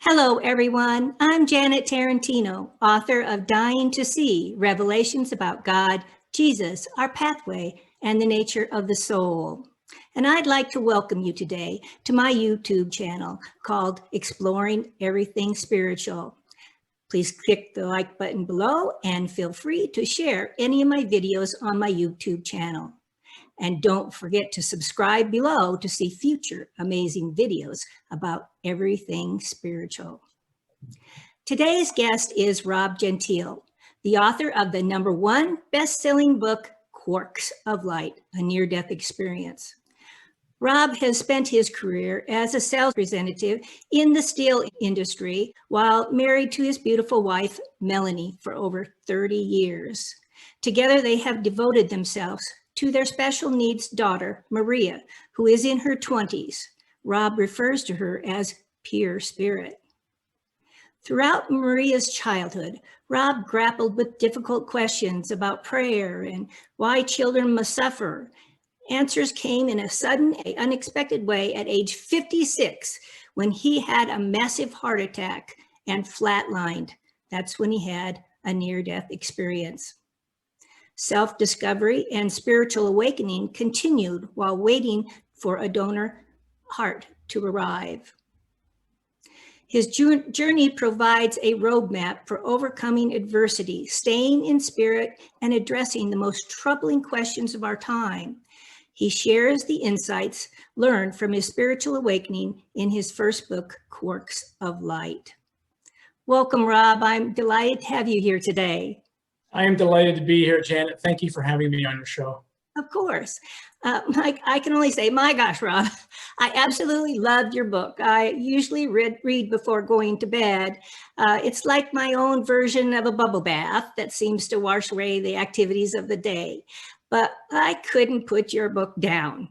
Hello, everyone. I'm Janet Tarantino, author of Dying to See, Revelations about God, Jesus, Our Pathway, and the Nature of the Soul. And I'd like to welcome you today to my YouTube channel called Exploring Everything Spiritual. Please click the like button below and feel free to share any of my videos on my YouTube channel. And don't forget to subscribe below to see future amazing videos about everything spiritual. Today's guest is Rob Gentile, the author of the #1 best-selling book, Quarks of Light, A Near-Death Experience. Rob has spent his career as a sales representative in the steel industry while married to his beautiful wife, Melanie, for over 30 years. Together, they have devoted themselves to their special needs daughter, Maria, who is in her 20s. Rob refers to her as pure spirit. Throughout Maria's childhood, Rob grappled with difficult questions about prayer and why children must suffer. Answers came in a sudden, unexpected way at age 56 when he had a massive heart attack and flatlined. That's when he had a near-death experience. Self-discovery and spiritual awakening continued while waiting for a donor heart to arrive. His journey provides a roadmap for overcoming adversity, staying in spirit, and addressing the most troubling questions of our time. He shares the insights learned from his spiritual awakening in his first book, Quarks of Light. Welcome, Rob. I'm delighted to have you here today. I am delighted to be here, Janet. Thank you for having me on your show. Of course. I can only say, my gosh, Rob, I absolutely loved your book. I usually read before going to bed. It's like my own version of a bubble bath that seems to wash away the activities of the day. But I couldn't put your book down,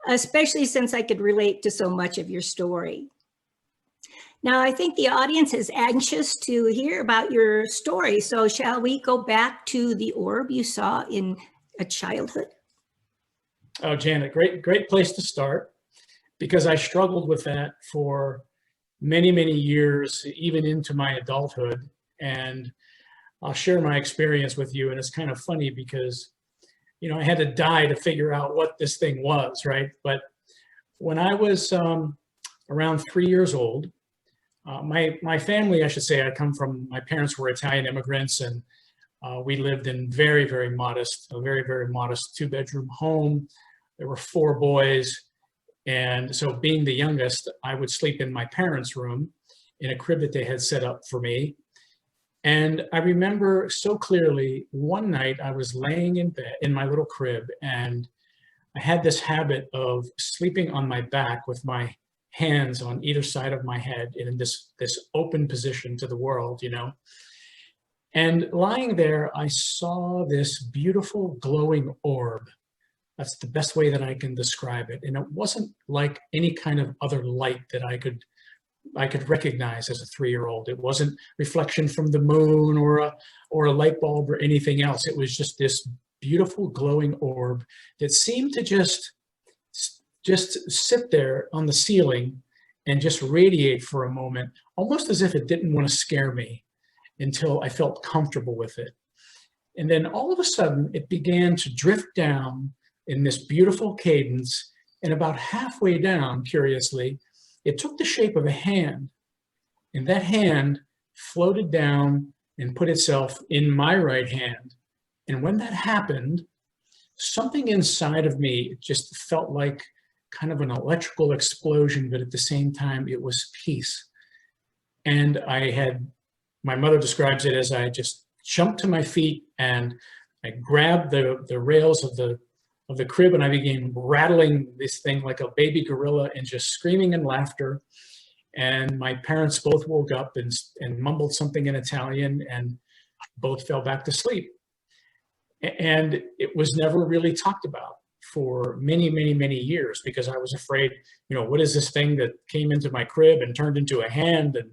especially since I could relate to so much of your story. Now, I think the audience is anxious to hear about your story. So shall we go back to the orb you saw in a childhood? Oh, Janet, great place to start, because I struggled with that for many, many years, even into my adulthood. And I'll share my experience with you. And it's kind of funny because, you know, I had to die to figure out what this thing was, right? But when I was around 3 years old, my family, I should say, my parents were Italian immigrants, and we lived in a very, very modest 2-bedroom home. There were 4 boys. And so being the youngest, I would sleep in my parents' room in a crib that they had set up for me. And I remember so clearly one night I was laying in bed in my little crib, and I had this habit of sleeping on my back with my hands on either side of my head in this open position to the world, you know. And lying there, I saw this beautiful glowing orb. That's the best way that I can describe it. And it wasn't like any kind of other light that I could recognize as a 3-year-old. It wasn't reflection from the moon or a light bulb or anything else. It was just this beautiful glowing orb that seemed to just sit there on the ceiling and just radiate for a moment, almost as if it didn't want to scare me, until I felt comfortable with it. And then all of a sudden, it began to drift down in this beautiful cadence. And about halfway down, curiously, it took the shape of a hand. And that hand floated down and put itself in my right hand. And when that happened, something inside of me just felt like kind of an electrical explosion, but at the same time, it was peace. And my mother describes it as I just jumped to my feet and I grabbed the rails of the crib, and I began rattling this thing like a baby gorilla and just screaming in laughter. And my parents both woke up and mumbled something in Italian, and both fell back to sleep. And it was never really talked about for many, many, many years, because I was afraid, you know, what is this thing that came into my crib and turned into a hand? And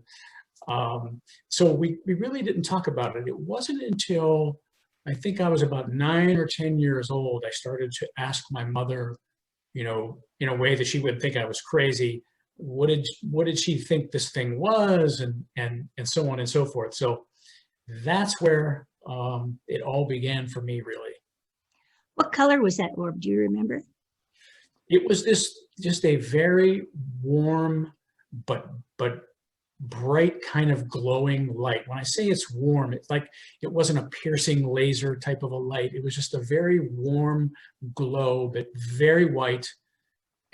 so we really didn't talk about it. It wasn't until I think I was about 9 or 10 years old, I started to ask my mother, you know, in a way that she would think I was crazy, what did she think this thing was, and so on and so forth. So that's where it all began for me, really. What color was that orb? Do you remember? It was just a very warm but bright kind of glowing light. When I say it's warm, it's like it wasn't a piercing laser type of a light. It was just a very warm glow, but very white.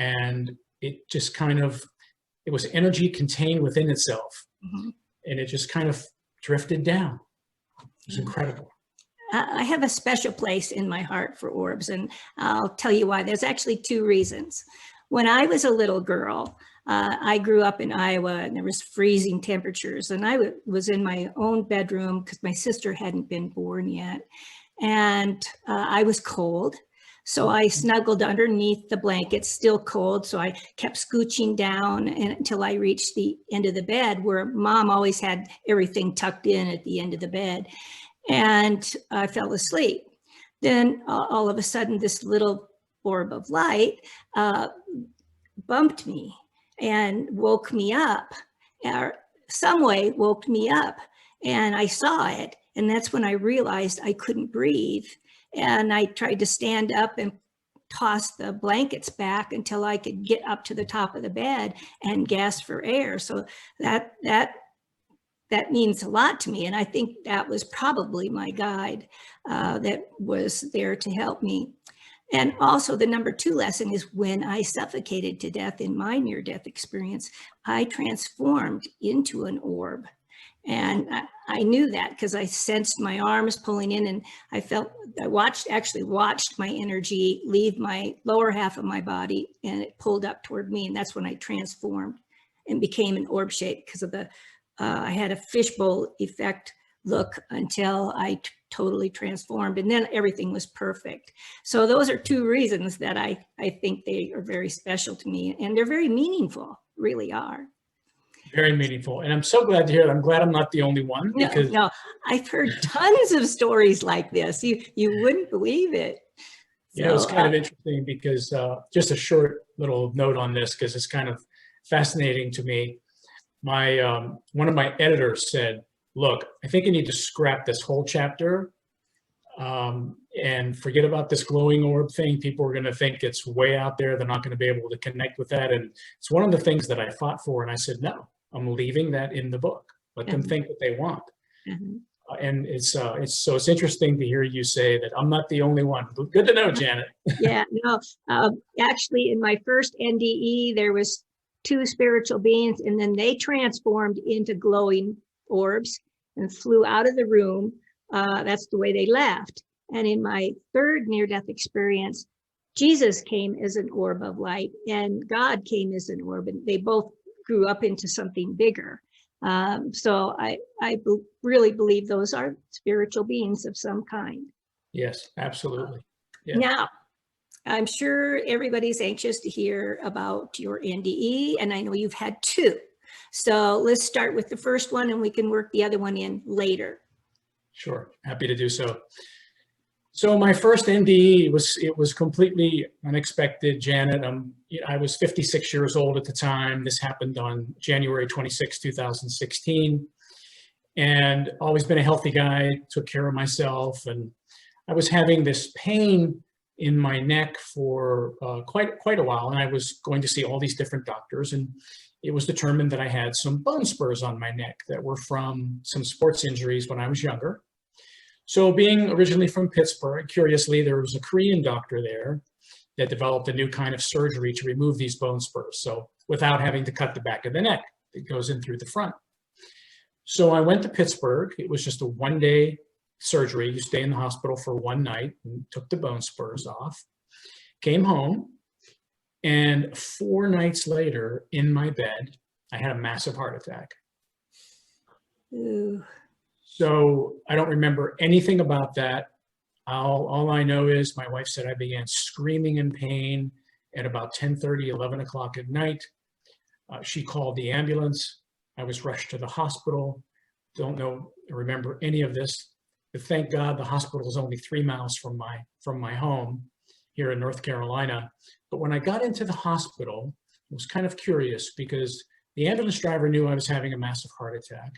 And it just kind of, it was energy contained within itself. Mm-hmm. And it just kind of drifted down. It was incredible. I have a special place in my heart for orbs, and I'll tell you why. There's actually two reasons. When I was a little girl, I grew up in Iowa, and there was freezing temperatures, and I was in my own bedroom because my sister hadn't been born yet, and I was cold. So I snuggled underneath the blanket, still cold. So I kept scooching down until I reached the end of the bed, where Mom always had everything tucked in at the end of the bed. And I fell asleep. Then all of a sudden, this little orb of light bumped me and woke me up, or some way woke me up. And I saw it. And that's when I realized I couldn't breathe. And I tried to stand up and toss the blankets back until I could get up to the top of the bed and gasp for air. So that means a lot to me. And I think that was probably my guide that was there to help me. And also the number 2 lesson is when I suffocated to death in my near-death experience, I transformed into an orb. And I knew that because I sensed my arms pulling in, and I actually watched my energy leave my lower half of my body, and it pulled up toward me. And that's when I transformed and became an orb shape because of I had a fishbowl effect look until I totally transformed, and then everything was perfect. So those are 2 reasons that I think they are very special to me, and they're very meaningful, really are. Very meaningful. And I'm so glad to hear that. I'm glad I'm not the only one. Because no, I've heard tons of stories like this. You wouldn't believe it. Yeah, it was kind of interesting because just a short little note on this, because it's kind of fascinating to me. One of my editors said, look, I think you need to scrap this whole chapter and forget about this glowing orb thing. People are going to think it's way out there. They're not going to be able to connect with that. And it's one of the things that I fought for. And I said, no, I'm leaving that in the book. Let them think what they want. And it's interesting to hear you say that I'm not the only one. Good to know, Janet. Yeah, no, actually in my first NDE, there was 2 spiritual beings, and then they transformed into glowing orbs and flew out of the room. That's the way they left. And in my 3rd near-death experience, Jesus came as an orb of light, and God came as an orb, and they both grew up into something bigger. So I really believe those are spiritual beings of some kind. Yes, absolutely. Yeah. Now, I'm sure everybody's anxious to hear about your NDE, and I know you've had 2. So let's start with the first one, and we can work the other one in later. Sure, happy to do so. So my first NDE was completely unexpected, Janet. I was 56 years old at the time. This happened on January 26, 2016. And always been a healthy guy, took care of myself. And I was having this pain in my neck for quite a while. And I was going to see all these different doctors. And it was determined that I had some bone spurs on my neck that were from some sports injuries when I was younger. So being originally from Pittsburgh, curiously, there was a Korean doctor there that developed a new kind of surgery to remove these bone spurs. So without having to cut the back of the neck, it goes in through the front. So I went to Pittsburgh. It was just a 1-day surgery. You stay in the hospital for 1 night and took the bone spurs off. Came home, and 4 nights later in my bed, I had a massive heart attack. Ooh. So I don't remember anything about that. All I know is my wife said I began screaming in pain at about 10:30, 11 o'clock at night. She called the ambulance. I was rushed to the hospital. Don't remember any of this, but thank God the hospital is only 3 miles from my home here in North Carolina. But when I got into the hospital, was kind of curious because the ambulance driver knew I was having a massive heart attack.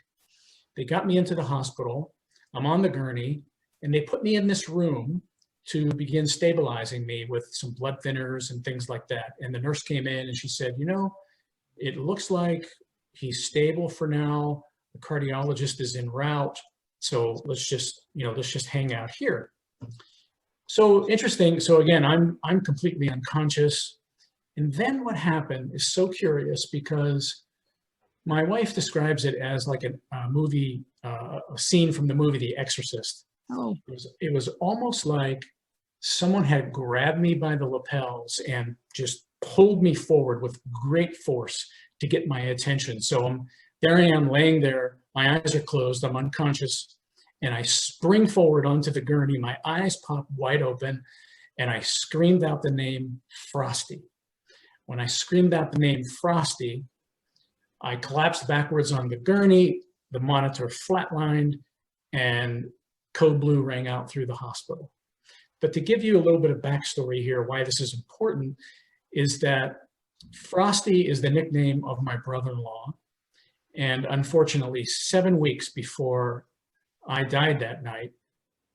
They got me into the hospital. I'm on the gurney, and they put me in this room to begin stabilizing me with some blood thinners and things like that. And the nurse came in and she said, you know, it looks like he's stable for now. The cardiologist is en route. So let's just hang out here. So interesting. So again, I'm completely unconscious. And then what happened is so curious because my wife describes it as like a movie, a scene from the movie The Exorcist. Oh. It was almost like someone had grabbed me by the lapels and just pulled me forward with great force to get my attention. So there I am laying there, my eyes are closed, I'm unconscious, and I spring forward onto the gurney, my eyes pop wide open, and I screamed out the name Frosty. When I screamed out the name Frosty, I collapsed backwards on the gurney, the monitor flatlined, and code blue rang out through the hospital. But to give you a little bit of backstory here, why this is important, is that Frosty is the nickname of my brother-in-law. And unfortunately, 7 weeks before I died that night,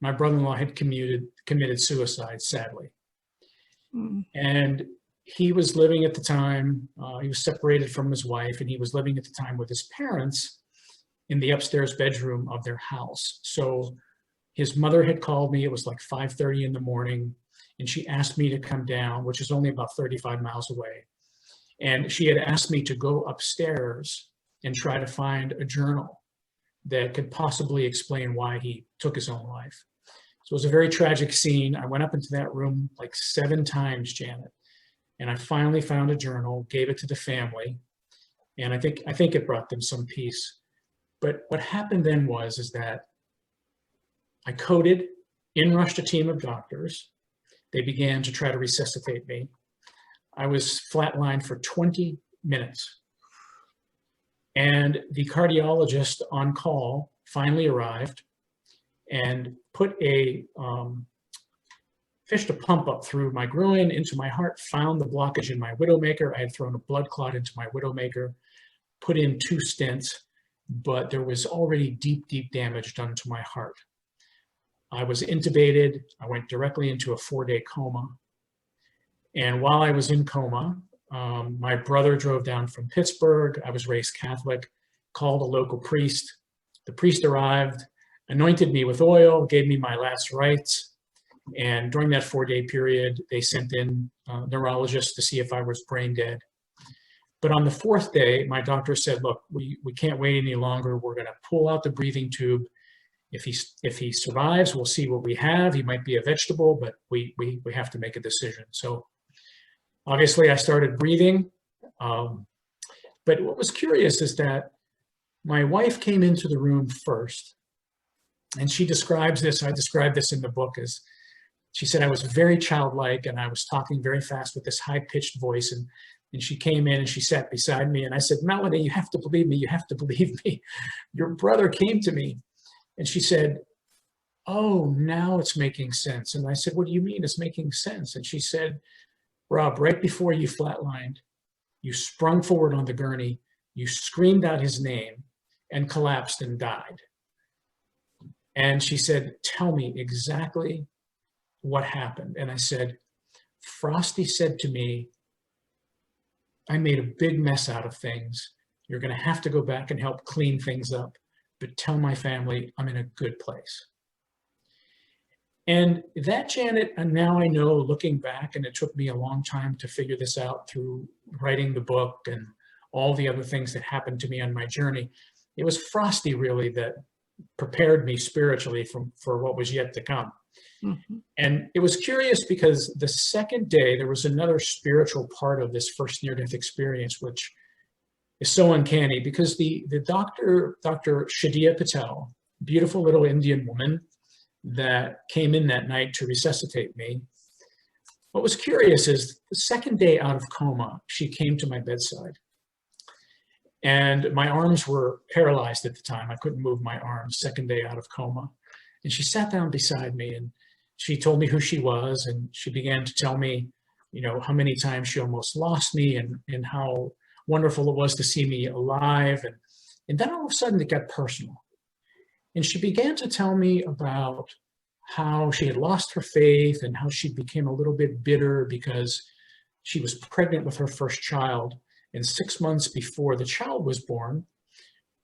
my brother-in-law had committed suicide, sadly. Mm. And he was living at the time, he was separated from his wife, and he was living at the time with his parents in the upstairs bedroom of their house. So his mother had called me, it was like 5:30 in the morning, and she asked me to come down, which is only about 35 miles away. And she had asked me to go upstairs and try to find a journal that could possibly explain why he took his own life. So it was a very tragic scene. I went up into that room like 7 times, Janet, and I finally found a journal, gave it to the family, and I think it brought them some peace. But what happened then is that I coded, in rushed a team of doctors. They began to try to resuscitate me. I was flatlined for 20 minutes. And the cardiologist on call finally arrived and fished a pump up through my groin into my heart, found the blockage in my widowmaker. I had thrown a blood clot into my widowmaker, put in 2 stents, but there was already deep, deep damage done to my heart. I was intubated. I went directly into a 4-day coma. And while I was in coma, my brother drove down from Pittsburgh. I was raised Catholic, called a local priest. The priest arrived, anointed me with oil, gave me my last rites. And during that 4-day period, they sent in neurologists to see if I was brain dead. But on the 4th day, my doctor said, look, we can't wait any longer. We're going to pull out the breathing tube. If he survives, we'll see what we have. He might be a vegetable, but we have to make a decision. So obviously I started breathing. But what was curious is that my wife came into the room first, and she describes this, I describe this in the book as, she said I was very childlike and I was talking very fast with this high-pitched voice, and she came in and she sat beside me, and I said, Melanie, you have to believe me, you have to believe me. Your brother came to me. And she said, oh, now it's making sense. And I said, what do you mean it's making sense? And she said, Rob, right before you flatlined, you sprung forward on the gurney, you screamed out his name and collapsed and died. And she said, tell me exactly what happened. And I said, Frosty said to me, I made a big mess out of things. You're going to have to go back and help clean things up. But tell my family I'm in a good place. And that, Janet, and now I know, looking back, and it took me a long time to figure this out through writing the book and all the other things that happened to me on my journey, it was Frosty really that prepared me spiritually for what was yet to come. Mm-hmm. And it was curious because the second day, there was another spiritual part of this first near-death experience, which is so uncanny because the Dr. Shadia Patel, beautiful little Indian woman that came in that night to resuscitate me. What was curious is the second day out of coma, she came to my bedside. And my arms were paralyzed at the time. I couldn't move my arms, second day out of coma. And she sat down beside me and she told me who she was, and she began to tell me how many times she almost lost me, and how wonderful it was to see me alive. And then all of a sudden it got personal. And she began to tell me about how she had lost her faith and how she became a little bit bitter because she was pregnant with her first child. And 6 months before the child was born,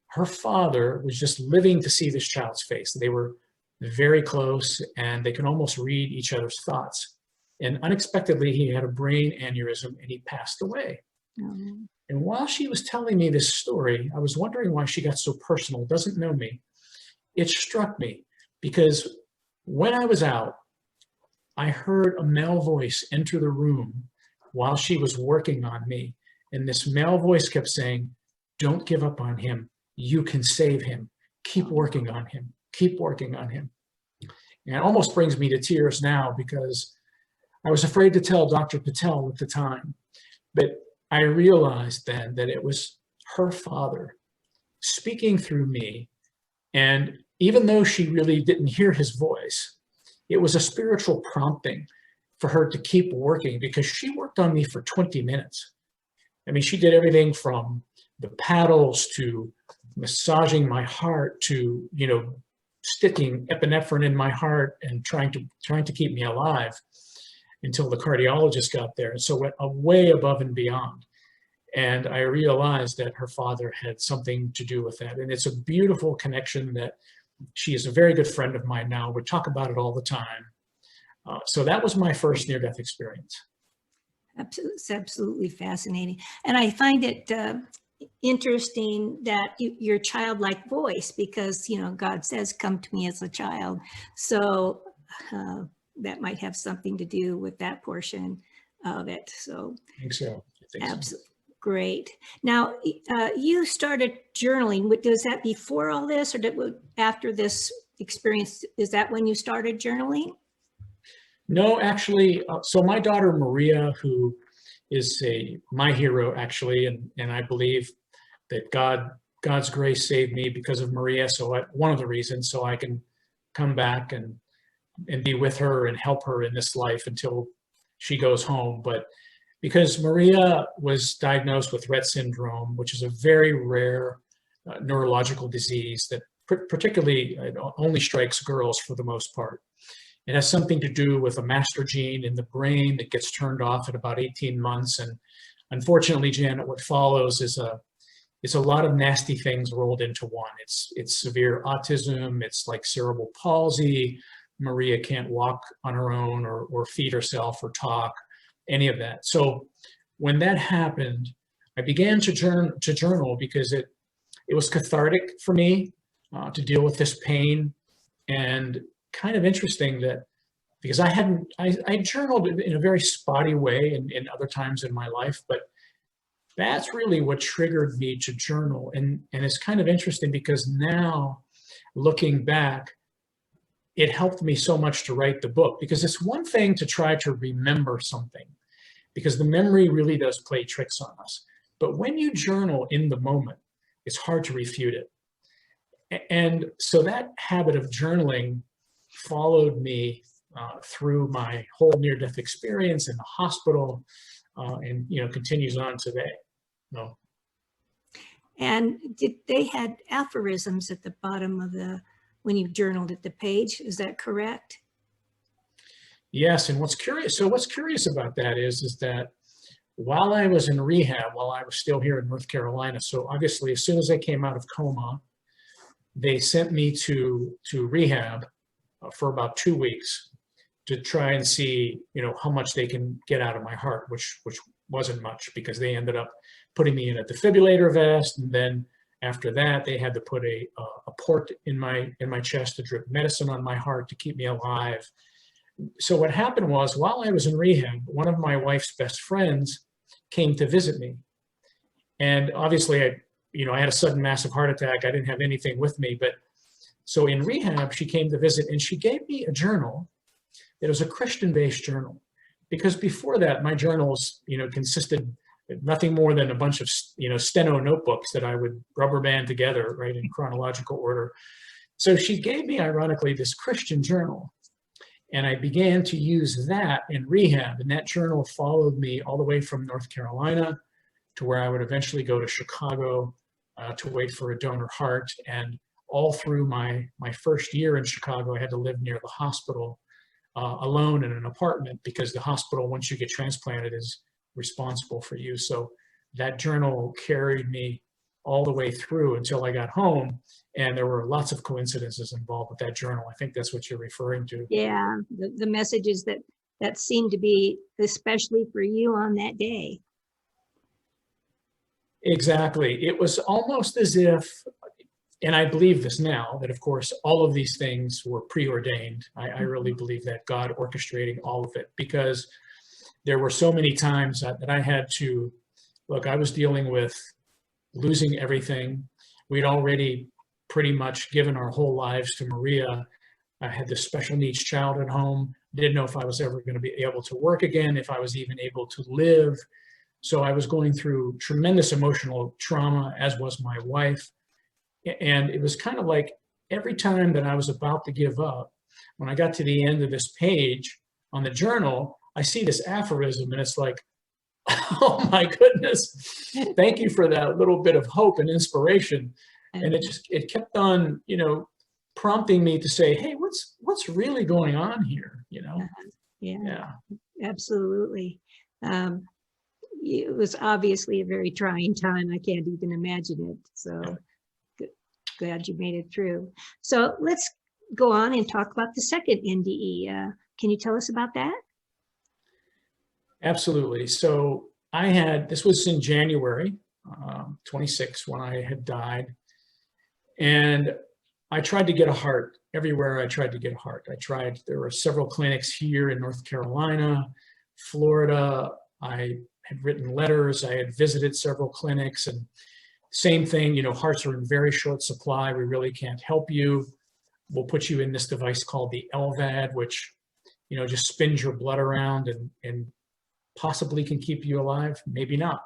her father was just living to see this child's face. They were very close and they could almost read each other's thoughts. And unexpectedly, he had a brain aneurysm and he passed away. Mm-hmm. And while she was telling me this story, I was wondering why she got so personal, doesn't know me. It struck me because when I was out, I heard a male voice enter the room while she was working on me. And this male voice kept saying, "Don't give up on him. You can save him. Keep working on him. Keep working on him." And it almost brings me to tears now because I was afraid to tell Dr. Patel at the time. But I realized then that it was her father speaking through me. And even though she really didn't hear his voice, it was a spiritual prompting for her to keep working because she worked on me for 20 minutes. I mean, she did everything from the paddles to massaging my heart to, sticking epinephrine in my heart and trying to keep me alive until the cardiologist got there. And so went way above and beyond. And I realized that her father had something to do with that. And it's a beautiful connection that she is a very good friend of mine now. We talk about it all the time. So that was my first near-death experience. It's absolutely fascinating. And I find it interesting that your childlike voice, because, God says, "Come to me as a child." So that might have something to do with that portion of it. So I think so. Absolutely. Great. Now, you started journaling. Was that before all this, or after this experience? Is that when you started journaling? No, actually. So my daughter Maria, who is my hero, actually, and I believe that God's grace saved me because of Maria. So one of the reasons, so I can come back and be with her and help her in this life until she goes home. But because Maria was diagnosed with Rett syndrome, which is a very rare neurological disease that particularly only strikes girls for the most part. It has something to do with a master gene in the brain that gets turned off at about 18 months. And unfortunately, Janet, what follows is it's a lot of nasty things rolled into one. It's severe autism. It's like cerebral palsy. Maria can't walk on her own or feed herself or talk, any of that. So when that happened, I began to journal because it was cathartic for me to deal with this pain, and kind of interesting that because I journaled in a very spotty way in other times in my life, but that's really what triggered me to journal. And it's kind of interesting because now looking back, it helped me so much to write the book, because it's one thing to try to remember something because the memory really does play tricks on us. But when you journal in the moment, it's hard to refute it. And so that habit of journaling followed me through my whole near-death experience in the hospital, and continues on today. No. And they had aphorisms at the bottom of when you journaled at the page? Is that correct? Yes, and what's curious about that is that while I was in rehab, while I was still here in North Carolina, so obviously as soon as I came out of coma, they sent me to rehab for about 2 weeks to try and see, how much they can get out of my heart, which wasn't much, because they ended up putting me in a defibrillator vest, and then after that they had to put a port in my chest to drip medicine on my heart to keep me alive. So what happened was, while I was in rehab, one of my wife's best friends came to visit me, and obviously I had a sudden massive heart attack. I didn't have anything with me, but so in rehab, she came to visit and she gave me a journal that was a Christian-based journal, because before that, my journals, consisted of nothing more than a bunch of, steno notebooks that I would rubber band together, right, in chronological order. So she gave me, ironically, this Christian journal. And I began to use that in rehab. And that journal followed me all the way from North Carolina to where I would eventually go to Chicago to wait for a donor heart. And all through my first year in Chicago, I had to live near the hospital alone in an apartment, because the hospital, once you get transplanted, is responsible for you. So that journal carried me all the way through until I got home. And there were lots of coincidences involved with that journal. I think that's what you're referring to. Yeah, the messages that seemed to be especially for you on that day. Exactly. It was almost as if, and I believe this now, that of course all of these things were preordained. I really believe that God orchestrating all of it, because there were so many times that I had to, look, I was dealing with losing everything. We'd already pretty much given our whole lives to Maria. I had this special needs child at home. Didn't know if I was ever going to be able to work again, if I was even able to live. So I was going through tremendous emotional trauma, as was my wife. And it was kind of like every time that I was about to give up, when I got to the end of this page on the journal, I see this aphorism, and it's like, oh my goodness, thank you for that little bit of hope and inspiration. And it kept on, prompting me to say, hey, what's really going on here? Yeah, absolutely. It was obviously a very trying time. I can't even imagine it. So glad you made it through. So let's go on and talk about the second NDE. Can you tell us about that? Absolutely. So this was in January 26 when I had died. And I tried to get a heart everywhere. I tried to get a heart. There were several clinics here in North Carolina, Florida. I had written letters. I had visited several clinics, and same thing, hearts are in very short supply. We really can't help you. We'll put you in this device called the LVAD, which, just spins your blood around and possibly can keep you alive, maybe not.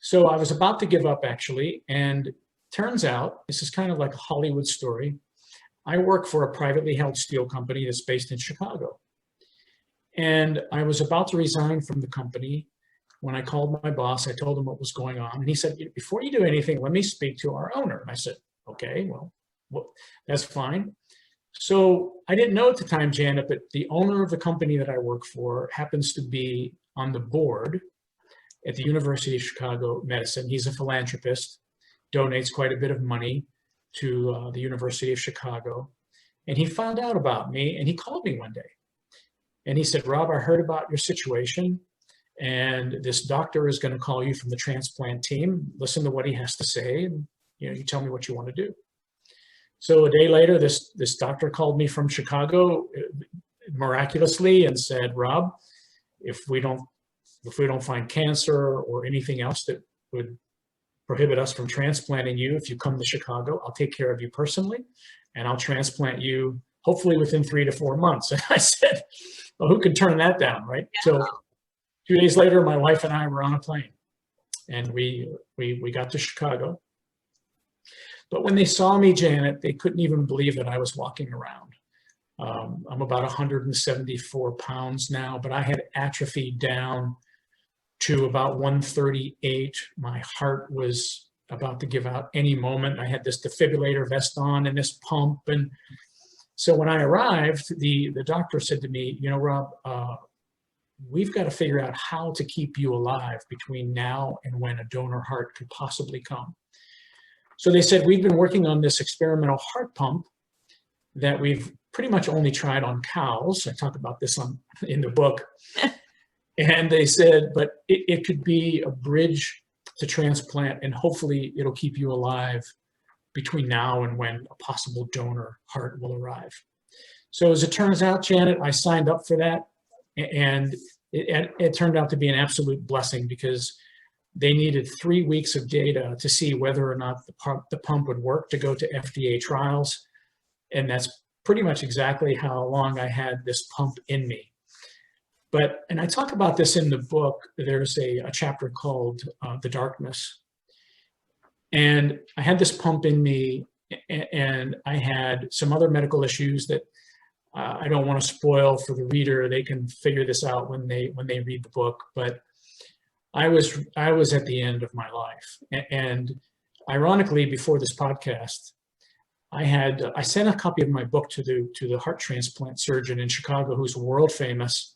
So I was about to give up, actually, and turns out, this is kind of like a Hollywood story. I work for a privately held steel company that's based in Chicago. And I was about to resign from the company when I called my boss. I told him what was going on. And he said, before you do anything, let me speak to our owner. And I said, okay, well, that's fine. So I didn't know at the time, Janet, but the owner of the company that I work for happens to be on the board at the University of Chicago Medicine. He's a philanthropist, donates quite a bit of money to the University of Chicago. And he found out about me, and he called me one day. And he said, Rob, I heard about your situation, and this doctor is going to call you from the transplant team. Listen to what he has to say, and you tell me what you want to do. So a day later, this doctor called me from Chicago miraculously and said, Rob, if we don't find cancer or anything else that would prohibit us from transplanting you, if you come to Chicago, I'll take care of you personally, and I'll transplant you hopefully within 3 to 4 months. And I said, well, who could turn that down, right? Yeah. So 2 days later, my wife and I were on a plane, and we got to Chicago. But when they saw me, Janet, they couldn't even believe that I was walking around. I'm about 174 pounds now, but I had atrophied down to about 138. My heart was about to give out any moment. I had this defibrillator vest on and this pump. And so when I arrived, the doctor said to me, Rob, we've got to figure out how to keep you alive between now and when a donor heart could possibly come. So they said, we've been working on this experimental heart pump that we've pretty much only tried on cows. I talk about this in the book. And they said, but it could be a bridge to transplant, and hopefully it'll keep you alive between now and when a possible donor heart will arrive. So as it turns out, Janet, I signed up for that, and it turned out to be an absolute blessing, because they needed 3 weeks of data to see whether or not the pump would work to go to FDA trials. And that's pretty much exactly how long I had this pump in me. And I talk about this in the book. There's a chapter called The Darkness. And I had this pump in me, and I had some other medical issues that I don't want to spoil for the reader. They can figure this out when they read the book. But I was at the end of my life, and ironically, before this podcast, I sent a copy of my book to the heart transplant surgeon in Chicago, who's world famous,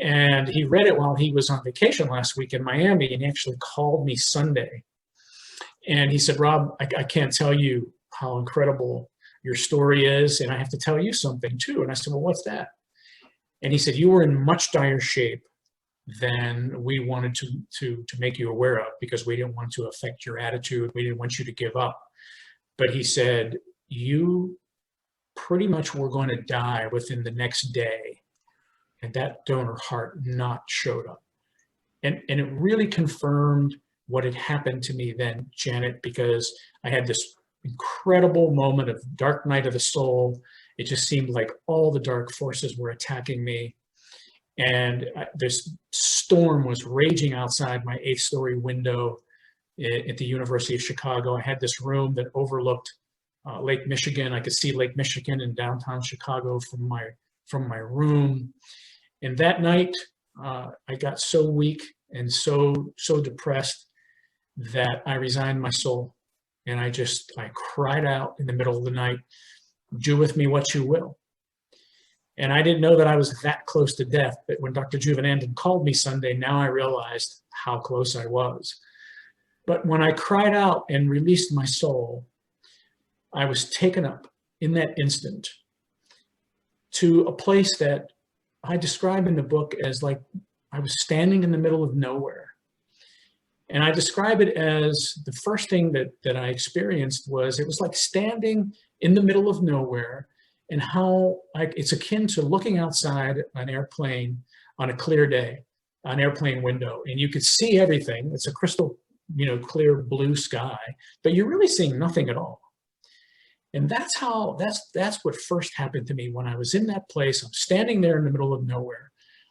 and he read it while he was on vacation last week in Miami, and he actually called me Sunday, and he said, "Rob, I can't tell you how incredible your story is, and I have to tell you something too." And I said, "Well, what's that?" And he said, "You were in much dire shape than we wanted to make you aware of, because we didn't want to affect your attitude. We didn't want you to give up. But," he said, "you pretty much were going to die within the next day, and that donor heart not showed up." And it really confirmed what had happened to me then, Janet, because I had this incredible moment of dark night of the soul. It just seemed like all the dark forces were attacking me. And this storm was raging outside my 8th-story window at the University of Chicago. I had this room that overlooked Lake Michigan. I could see Lake Michigan in downtown Chicago from my room. And that night, I got so weak and so depressed that I resigned my soul. And I cried out in the middle of the night, "Do with me what you will." And I didn't know that I was that close to death. But when Dr. Juvenandan called me Sunday, now I realized how close I was. But when I cried out and released my soul, I was taken up in that instant to a place that I describe in the book as like I was standing in the middle of nowhere. And I describe it as the first thing that I experienced was it was like standing in the middle of nowhere, and how it's akin to looking outside an airplane on a clear day, an airplane window, and you could see everything. It's a crystal, clear blue sky, but you're really seeing nothing at all. And that's what first happened to me when I was in that place. I'm standing there in the middle of nowhere.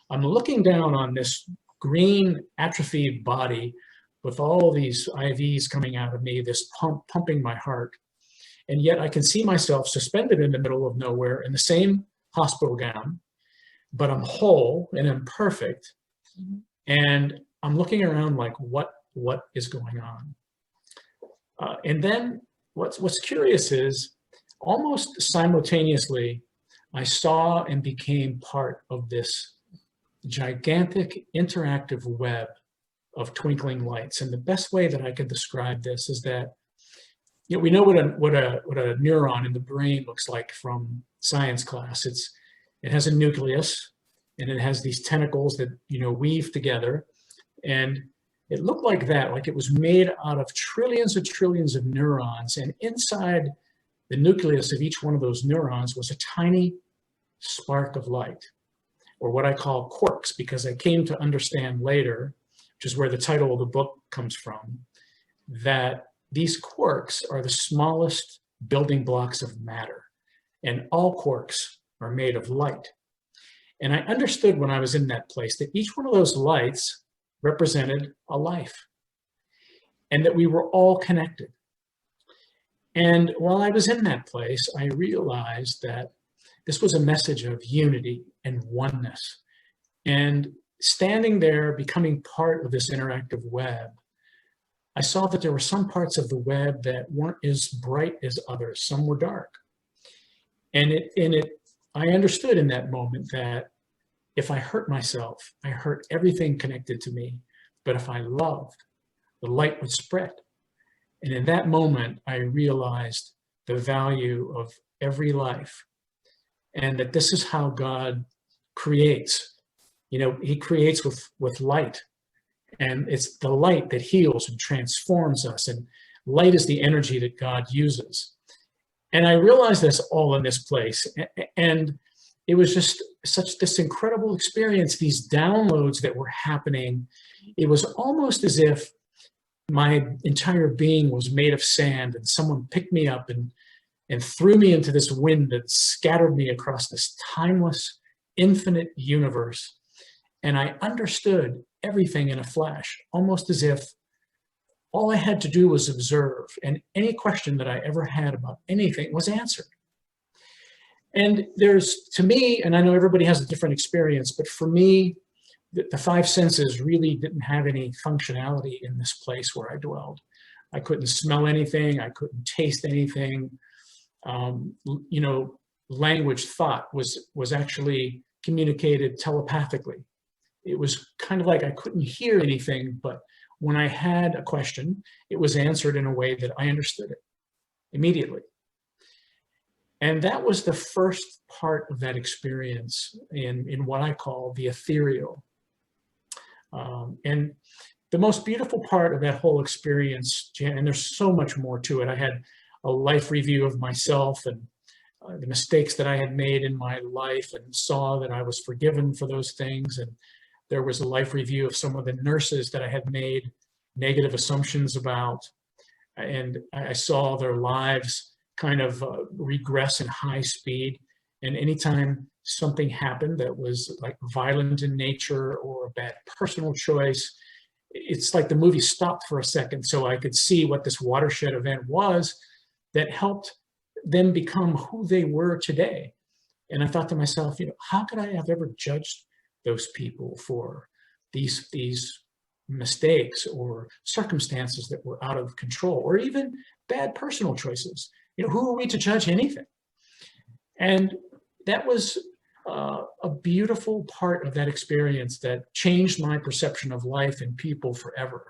I'm looking down on this green atrophied body with all these IVs coming out of me, this pumping my heart. And yet I can see myself suspended in the middle of nowhere in the same hospital gown, but I'm whole and I'm perfect. And I'm looking around like, what is going on? And then what's curious is almost simultaneously, I saw and became part of this gigantic interactive web of twinkling lights. And the best way that I could describe this is that we know what a neuron in the brain looks like from science class. It has a nucleus, and it has these tentacles that weave together, and it looked like that, like it was made out of trillions of neurons, and inside the nucleus of each one of those neurons was a tiny spark of light, or what I call quarks, because I came to understand later, which is where the title of the book comes from, that these quarks are the smallest building blocks of matter, and all quarks are made of light. And I understood when I was in that place that each one of those lights represented a life, and that we were all connected. And while I was in that place, I realized that this was a message of unity and oneness. And standing there, becoming part of this interactive web, I saw that there were some parts of the web that weren't as bright as others. Some were dark. And I understood in that moment that if I hurt myself, I hurt everything connected to me. But if I loved, the light would spread. And in that moment, I realized the value of every life, and that this is how God creates. He creates with light. And it's the light that heals and transforms us. And light is the energy that God uses. And I realized this all in this place. And it was just such this incredible experience, these downloads that were happening. It was almost as if my entire being was made of sand, and someone picked me up and threw me into this wind that scattered me across this timeless, infinite universe. And I understood everything in a flash, almost as if all I had to do was observe, and any question that I ever had about anything was answered. And there's, to me, and I know everybody has a different experience, but for me, the five senses really didn't have any functionality in this place where I dwelled. I couldn't smell anything. I couldn't taste anything. You know, language, thought was actually communicated telepathically. It was kind of like I couldn't hear anything, but when I had a question, it was answered in a way that I understood it immediately. And that was the first part of that experience in what I call the ethereal. And the most beautiful part of that whole experience, Jan, and there's so much more to it. I had a life review of myself and the mistakes that I had made in my life, and saw that I was forgiven for those things. And there was a life review of some of the nurses that I had made negative assumptions about. And I saw their lives kind of regress in high speed. And anytime something happened that was like violent in nature or a bad personal choice, it's like the movie stopped for a second so I could see what this watershed event was that helped them become who they were today. And I thought to myself, you know, how could I have ever judged those people for these mistakes or circumstances that were out of control, or even bad personal choices? You know, who are we to judge anything? And that was a beautiful part of that experience that changed my perception of life and people forever.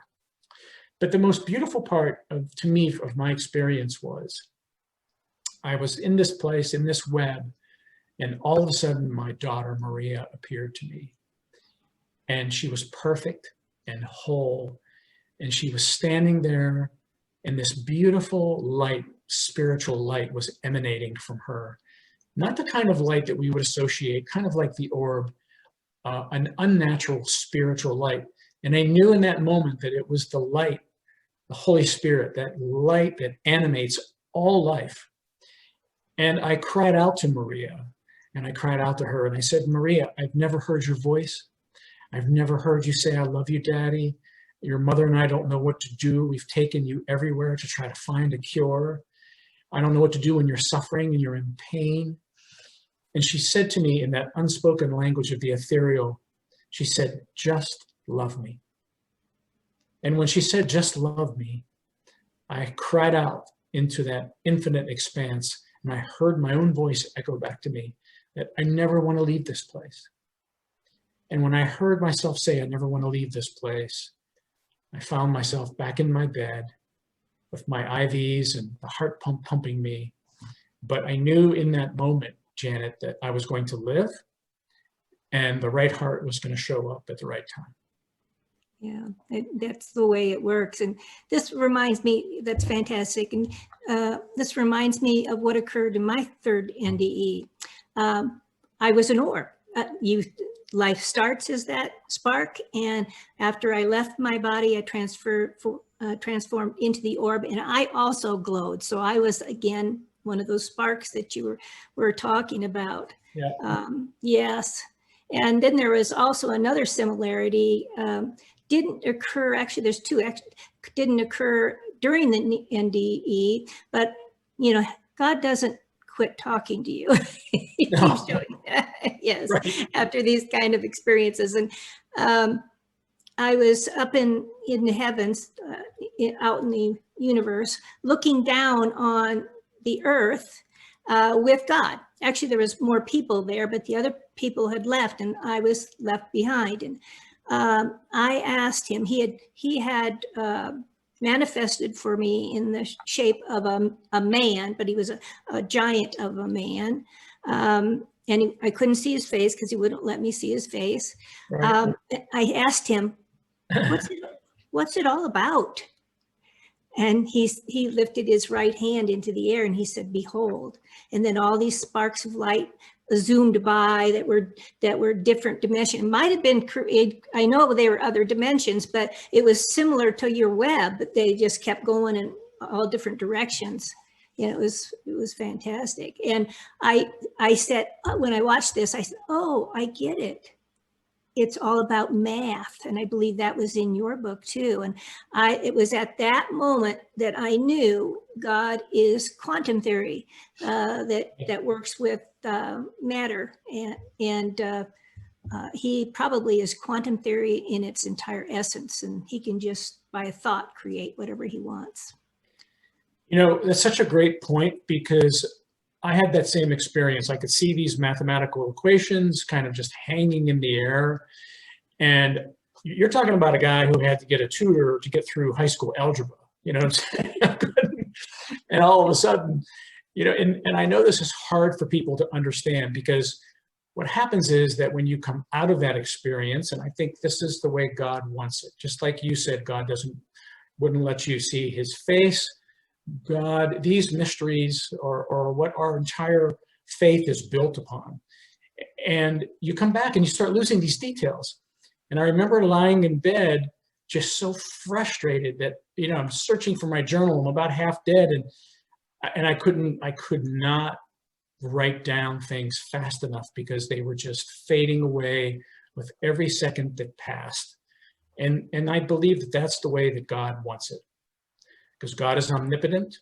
But the most beautiful part to me of my experience was I was in this place, in this web, and all of a sudden my daughter Maria appeared to me. And she was perfect and whole. And she was standing there, and this beautiful light, spiritual light, was emanating from her. Not the kind of light that we would associate, kind of like the orb, an unnatural spiritual light. And I knew in that moment that it was the light, the Holy Spirit, that light that animates all life. And I cried out to Maria, and I cried out to her, and I said, Maria, I've never heard your voice. I've never heard you say, I love you, Daddy. Your mother and I don't know what to do. We've taken you everywhere to try to find a cure. I don't know what to do when you're suffering and you're in pain. And she said to me in that unspoken language of the ethereal, she said, just love me. And when she said, just love me, I cried out into that infinite expanse, and I heard my own voice echo back to me that I never want to leave this place. And when I heard myself say, I never want to leave this place, I found myself back in my bed with my IVs and the heart pump pumping me. But I knew in that moment, Janet, that I was going to live, and the right heart was going to show up at the right time. Yeah, that's the way it works. And this reminds me, that's fantastic. And this reminds me of what occurred in my third NDE. I was an orb. Life starts as that spark. And after I left my body, I transformed into the orb, and I also glowed. So I was, again, one of those sparks that you were talking about. Yeah. Yes. And then there was also another similarity. Didn't occur, actually, there's two, didn't occur during the NDE, but, you know, God doesn't quit talking to you. He keeps doing that. Yes, right. After these kind of experiences. And I was up in the heavens, out in the universe, looking down on the earth with God. Actually, there was more people there, but the other people had left, and I was left behind. And I asked him, he had manifested for me in the shape of a man, but he was a giant of a man. And I couldn't see his face because he wouldn't let me see his face. Right. I asked him, what's it all about? And he lifted his right hand into the air and he said, behold. And then all these sparks of light zoomed by that were different dimensions. It might have been, I know they were other dimensions, but it was similar to your web, but they just kept going in all different directions. And it was fantastic. And I said, when I watched this, I said, oh, I get it. it's all about math. And I believe that was in your book too. And it was at that moment that I knew God is quantum theory, that works with matter. And he probably is quantum theory in its entire essence. And he can just, by a thought, create whatever he wants. You know, that's such a great point, because I had that same experience. I could see these mathematical equations kind of just hanging in the air. And you're talking about a guy who had to get a tutor to get through high school algebra, you know what I'm saying? And all of a sudden, you know, and I know this is hard for people to understand, because what happens is that when you come out of that experience, and I think this is the way God wants it, just like you said, God wouldn't let you see his face. God, these mysteries are what our entire faith is built upon. And you come back and you start losing these details. And I remember lying in bed, just so frustrated that, you know, I'm searching for my journal. I'm about half dead. And I could not write down things fast enough, because they were just fading away with every second that passed. And I believe that that's the way that God wants it. Because God is omnipotent.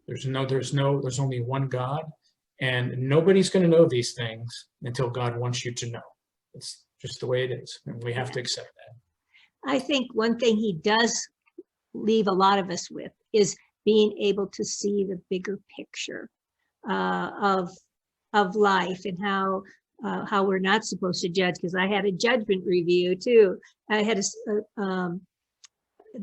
There's only one God, and nobody's going to know these things until God wants you to know. It's just the way it is, and we have to accept that. I think one thing he does leave a lot of us with is being able to see the bigger picture of life, and how we're not supposed to judge. Because I had a judgment review too. I had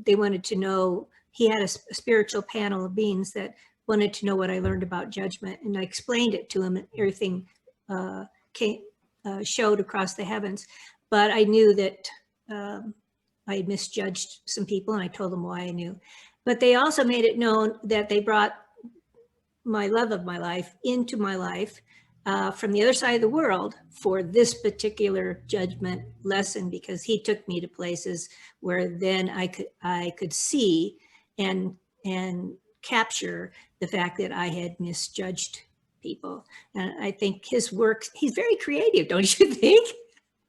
they wanted to know. He had a spiritual panel of beings that wanted to know what I learned about judgment, and I explained it to him, and everything showed across the heavens. But I knew that I had misjudged some people, and I told them why I knew. But they also made it known that they brought my love of my life into my life from the other side of the world for this particular judgment lesson, because he took me to places where then I could see and capture the fact that I had misjudged people. And I think his work, he's very creative, don't you think?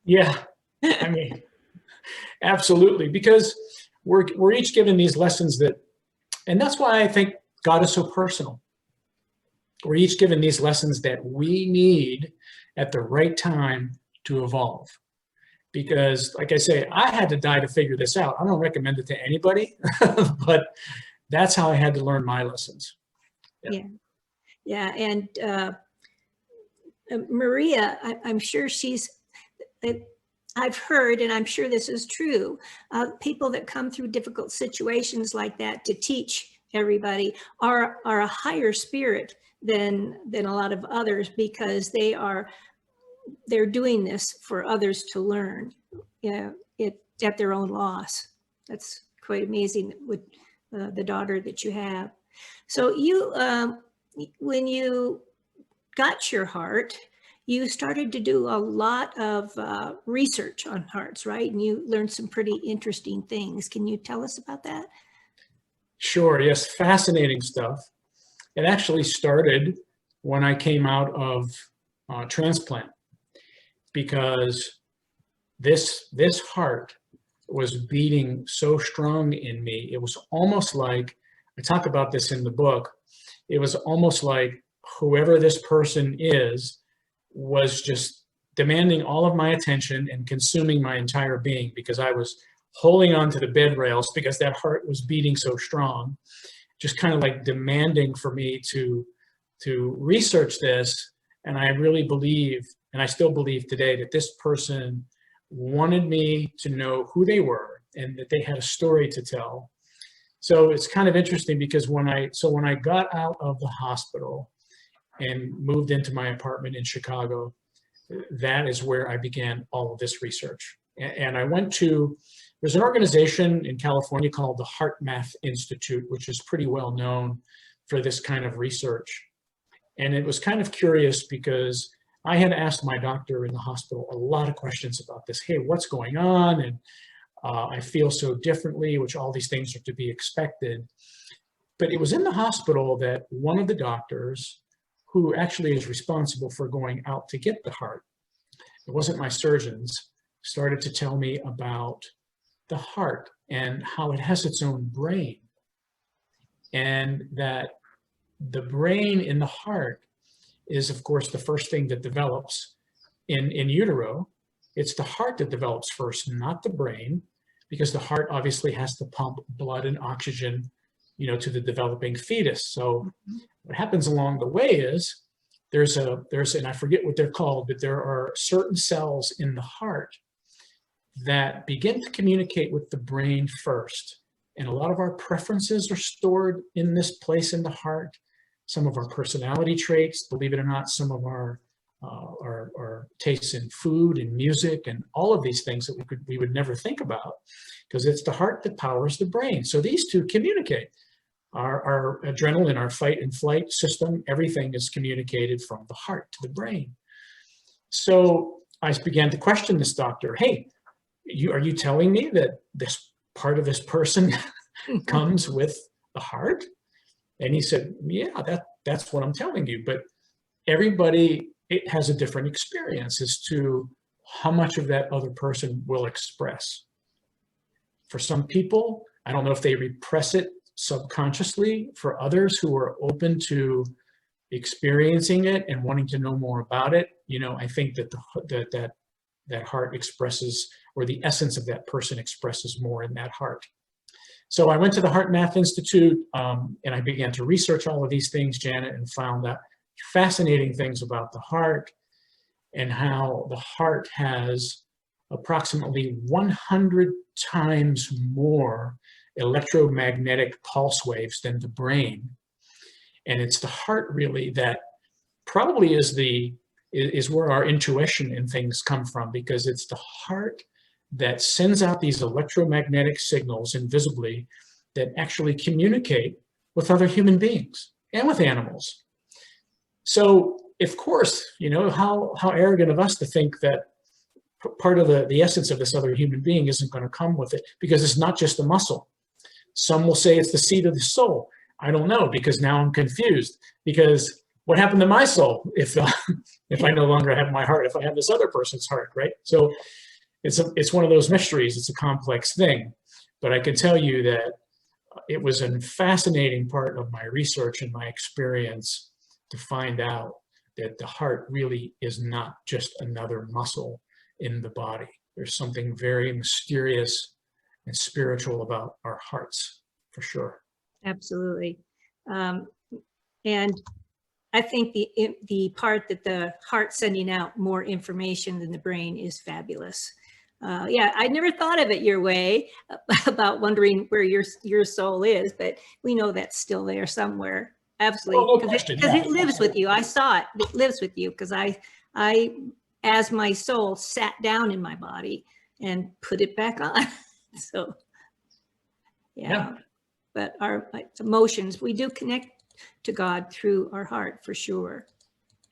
Yeah, I mean, absolutely, because we're each given these lessons and that's why I think God is so personal. We're each given these lessons that we need at the right time to evolve. Because, like I say, I had to die to figure this out. I don't recommend it to anybody, but that's how I had to learn my lessons. Yeah. And Maria, I'm sure I've heard, and I'm sure this is true, people that come through difficult situations like that to teach everybody are a higher spirit than a lot of others, because they're doing this for others to learn, at their own loss. That's quite amazing with the daughter that you have. So you, when you got your heart, you started to do a lot of research on hearts, right? And you learned some pretty interesting things. Can you tell us about that? Sure, yes, fascinating stuff. It actually started when I came out of transplant, because this heart was beating so strong in me. It was almost like, I talk about this in the book, it was almost like whoever this person is was just demanding all of my attention and consuming my entire being, because I was holding on to the bed rails because that heart was beating so strong, just kind of like demanding for me to research this. And I really believe, and I still believe today, that this person wanted me to know who they were and that they had a story to tell. So it's kind of interesting, because when I got out of the hospital and moved into my apartment in Chicago, that is where I began all of this research. And I went to, there's an organization in California called the Heart Math Institute, which is pretty well known for this kind of research. And it was kind of curious, because I had asked my doctor in the hospital a lot of questions about this. Hey, what's going on? And I feel so differently, which all these things are to be expected. But it was in the hospital that one of the doctors, who actually is responsible for going out to get the heart, it wasn't my surgeons, started to tell me about the heart and how it has its own brain, and that the brain in the heart is, of course, the first thing that develops in utero. It's the heart that develops first, not the brain, because the heart obviously has to pump blood and oxygen, to the developing fetus. So what happens along the way is and I forget what they're called, but there are certain cells in the heart that begin to communicate with the brain first. And a lot of our preferences are stored in this place in the heart. Some of our personality traits, believe it or not, some of our tastes in food and music and all of these things that we would never think about, because it's the heart that powers the brain. So these two communicate. Our adrenaline, our fight and flight system, everything is communicated from the heart to the brain. So I began to question this doctor. Hey, are you telling me that this part of this person comes with the heart? And he said, yeah, that's what I'm telling you. But everybody, it has a different experience as to how much of that other person will express. For some people, I don't know if they repress it subconsciously. For others who are open to experiencing it and wanting to know more about it, I think that that heart expresses, or the essence of that person expresses more in that heart. So I went to the Heart Math Institute, and I began to research all of these things, Janet, and found out fascinating things about the heart, and how the heart has approximately 100 times more electromagnetic pulse waves than the brain. And it's the heart really that probably is where our intuition and things come from, because it's the heart that sends out these electromagnetic signals invisibly that actually communicate with other human beings and with animals. So, of course, how arrogant of us to think that part of the essence of this other human being isn't going to come with it, because it's not just a muscle. Some will say it's the seat of the soul. I don't know, because now I'm confused, because what happened to my soul if I no longer have my heart, if I have this other person's heart, right? So it's one of those mysteries. It's a complex thing, but I can tell you that it was a fascinating part of my research and my experience to find out that the heart really is not just another muscle in the body. There's something very mysterious and spiritual about our hearts, for sure. Absolutely. And I think the part that the heart sending out more information than the brain is fabulous. Yeah, I never thought of it your way about wondering where your soul is, but we know that's still there somewhere. Absolutely, well, no question, because it lives with you. I saw it. It lives with you, because I, as my soul sat down in my body and put it back on. So, yeah. But our emotions, we do connect to God through our heart, for sure.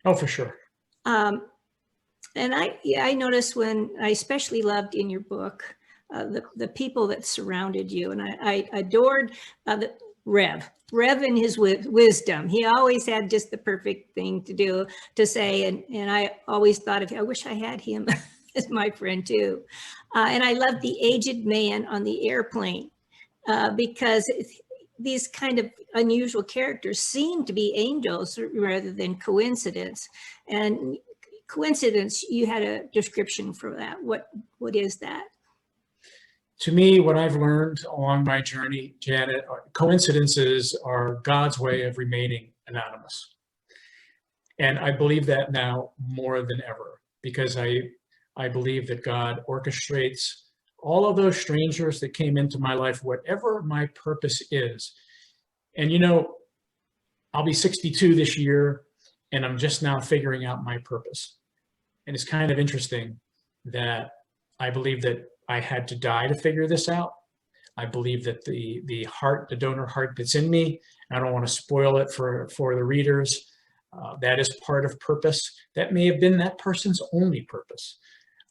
Oh, for sure. And I noticed when I especially loved in your book, the people that surrounded you. And I adored the Rev in his wisdom. He always had just the perfect thing to say. And I always thought I wish I had him as my friend too. And I loved the aged man on the airplane, because these kind of unusual characters seem to be angels rather than coincidence. And coincidence, you had a description for that. What is that? To me, what I've learned along my journey, Janet, coincidences are God's way of remaining anonymous. And I believe that now more than ever, because I believe that God orchestrates all of those strangers that came into my life, whatever my purpose is. And I'll be 62 this year, and I'm just now figuring out my purpose. And it's kind of interesting that I believe that I had to die to figure this out. I believe that the heart, the donor heart that's in me, I don't want to spoil it for the readers. That is part of purpose. That may have been that person's only purpose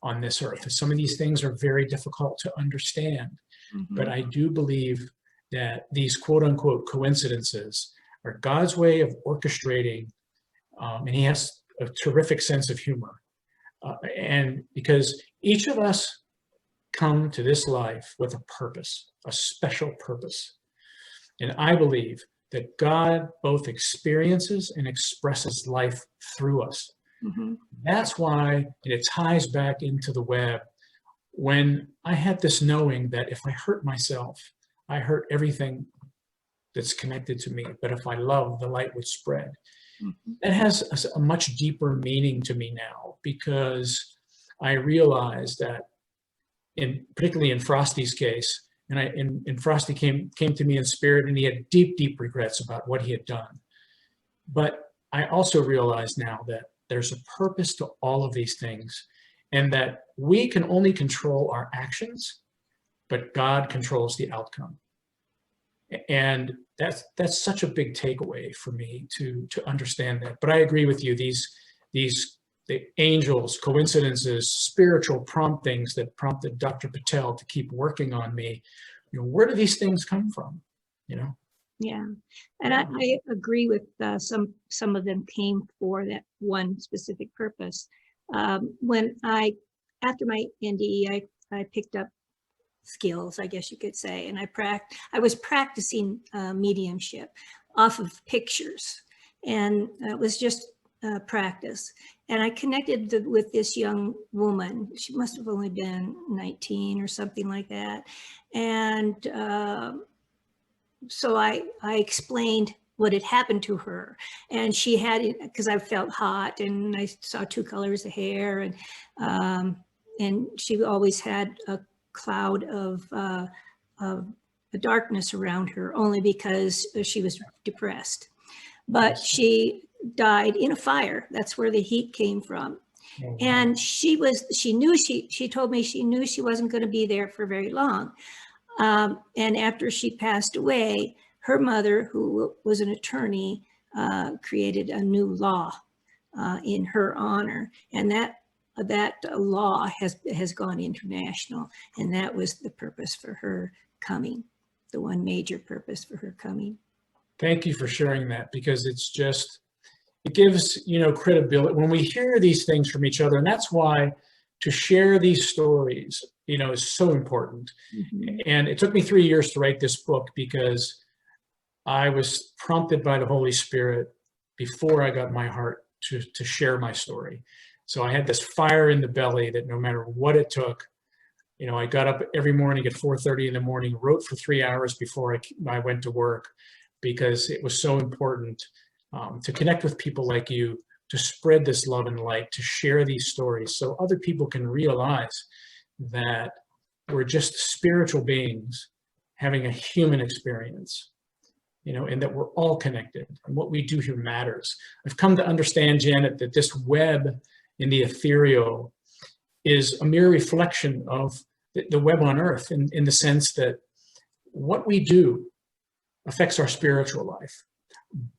on this earth. Some of these things are very difficult to understand, but I do believe that these quote unquote coincidences are God's way of orchestrating, and he has a terrific sense of humor, And because each of us come to this life with a purpose, a special purpose. And I believe that God both experiences and expresses life through us. Mm-hmm. That's why, and it ties back into the web, when I had this knowing that if I hurt myself, I hurt everything that's connected to me. But if I love, the light would spread. Mm-hmm. That has a much deeper meaning to me now, because I realize that, particularly in Frosty's case, and Frosty came to me in spirit, and he had deep, deep regrets about what he had done. But I also realize now that there's a purpose to all of these things, and that we can only control our actions, but God controls the outcome. And that's such a big takeaway for me to understand that. But I agree with you, the angels, coincidences, spiritual promptings that prompted Dr. Patel to keep working on me. Where do these things come from? Yeah, and I agree with some of them came for that one specific purpose. After my NDE, I picked up skills, I guess you could say, and I was practicing mediumship off of pictures, and it was just practice. And I connected with this young woman. She must have only been 19 or something like that, and so I explained what had happened to her, and she had, because I felt hot and I saw two colors of hair, and she always had a cloud of a darkness around her, only because she was depressed. But she died in a fire. That's where the heat came from. And she told me she knew she wasn't going to be there for very long. And after she passed away, her mother, who was an attorney, created a new law in her honor, and that law has gone international, and that was the purpose for her coming, the one major purpose for her coming. Thank you for sharing that, because it gives credibility when we hear these things from each other, and that's why to share these stories is so important. Mm-hmm. And it took me 3 years to write this book, because I was prompted by the Holy Spirit before I got my heart to share my story. So I had this fire in the belly that no matter what it took, I got up every morning at 4:30 in the morning, wrote for 3 hours before I went to work, because it was so important to connect with people like you, to spread this love and light, to share these stories so other people can realize that we're just spiritual beings having a human experience, and that we're all connected, and what we do here matters. I've come to understand, Janet, that this web in the ethereal is a mere reflection of the web on earth, in the sense that what we do affects our spiritual life.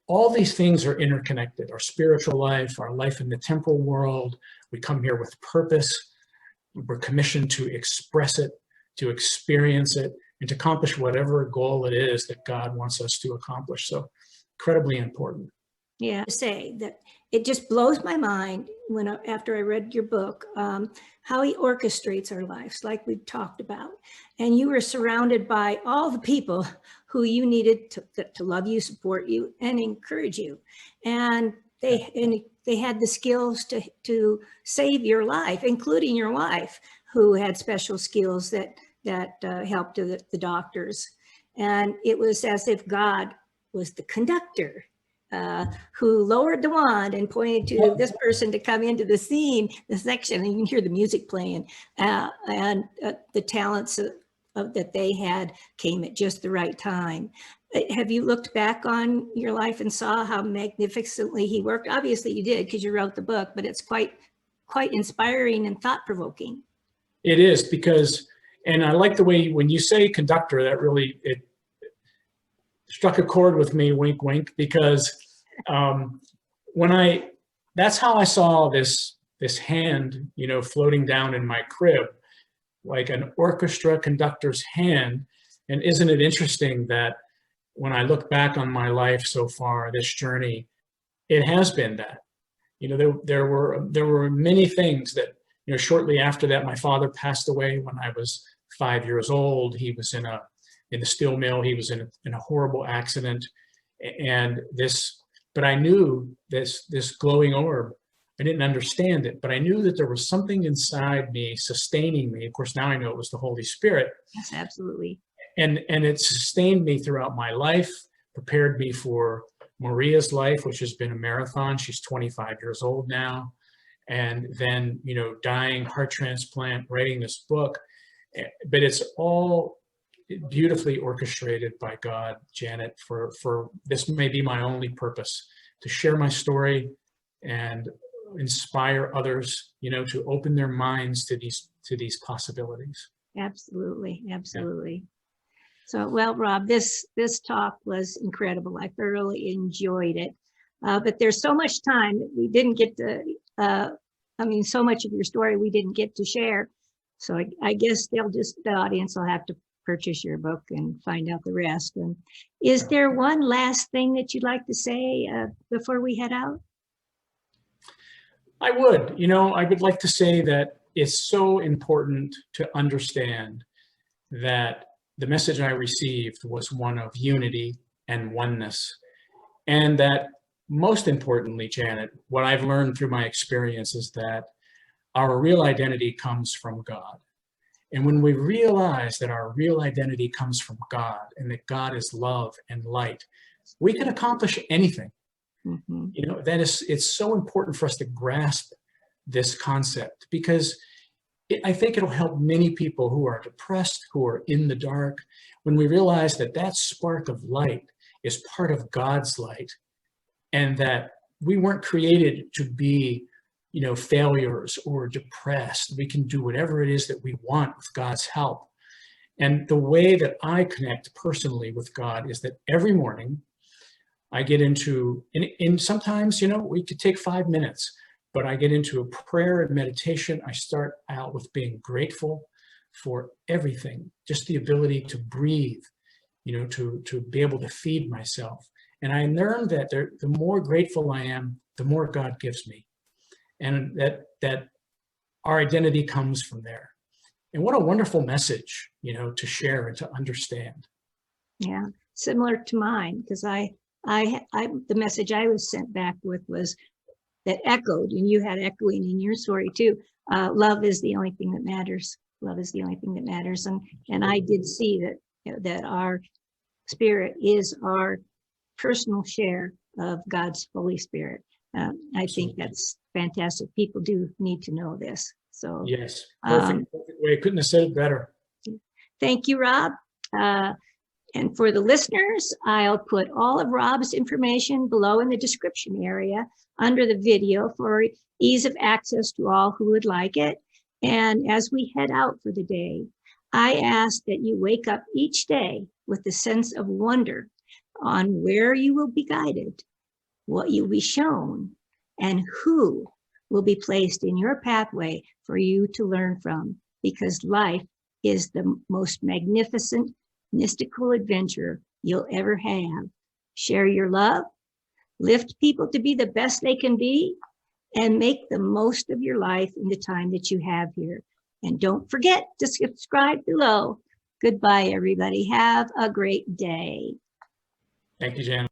All these things are interconnected: our spiritual life, our life in the temporal world. We come here with purpose. We're commissioned to express it, to experience it, and to accomplish whatever goal it is that God wants us to accomplish. So incredibly important. Yeah, to say that it just blows my mind after I read your book, how he orchestrates our lives, like we've talked about. And you were surrounded by all the people who you needed to love you, support you, and encourage you. And they had the skills to save your life, including your wife, who had special skills that helped the doctors. And it was as if God was the conductor, who lowered the wand and pointed to this person to come into the scene, the section, and you can hear the music playing, and the talents that they had came at just the right time. Have you looked back on your life and saw how magnificently he worked? Obviously you did, because you wrote the book, but it's quite inspiring and thought-provoking. It is, because, and I like the way when you say conductor, that really, it struck a chord with me, wink, wink, because that's how I saw this hand, floating down in my crib, like an orchestra conductor's hand. And isn't it interesting that when I look back on my life so far, this journey, it has been that. There were many things that, shortly after that, my father passed away when I was 5 years old. He was in the steel mill. He was in a horrible accident, but I knew this glowing orb. I didn't understand it, but I knew that there was something inside me sustaining me. Of course, now I know it was the Holy Spirit. Yes, absolutely. And it sustained me throughout my life, prepared me for Maria's life, which has been a marathon. She's 25 years old now. And then, dying, heart transplant, writing this book. But it's all beautifully orchestrated by God, Janet, for this may be my only purpose, to share my story and inspire others, to open their minds to these possibilities. Absolutely. Absolutely. Yeah. So, well, Rob, this talk was incredible. I thoroughly enjoyed it. But there's so much time that we didn't get to, so much of your story we didn't get to share. So I guess the audience will have to purchase your book and find out the rest. And is there one last thing that you'd like to say before we head out? I would like to say that it's so important to understand that the message I received was one of unity and oneness. And that most importantly, Janet, what I've learned through my experience is that our real identity comes from God. And when we realize that our real identity comes from God and that God is love and light, we can accomplish anything. Mm-hmm. It's so important for us to grasp this concept, because I think it'll help many people who are depressed, who are in the dark, when we realize that that spark of light is part of God's light, and that we weren't created to be, failures or depressed. We can do whatever it is that we want with God's help. And the way that I connect personally with God is that every morning I get into, and sometimes, we could take 5 minutes, but I get into a prayer and meditation. I start out with being grateful for everything, just the ability to breathe, to be able to feed myself. And I learned that the more grateful I am, the more God gives me. And that our identity comes from there. And what a wonderful message, to share and to understand. Yeah, similar to mine, because the message I was sent back with was that echoed, and you had echoing in your story too. Love is the only thing that matters. Love is the only thing that matters. And I did see that our spirit is our personal share of God's Holy Spirit. I think that's fantastic. People do need to know this. So yes, perfect way. Couldn't have said it better. Thank you, Rob. And for the listeners, I'll put all of Rob's information below in the description area under the video for ease of access to all who would like it. And as we head out for the day, I ask that you wake up each day with a sense of wonder on where you will be guided, what you'll be shown, and who will be placed in your pathway for you to learn from, because life is the most magnificent, mystical adventure you'll ever have. Share your love, lift people to be the best they can be, and make the most of your life in the time that you have here. And don't forget to subscribe below. Goodbye, everybody. Have a great day. Thank you, Jan.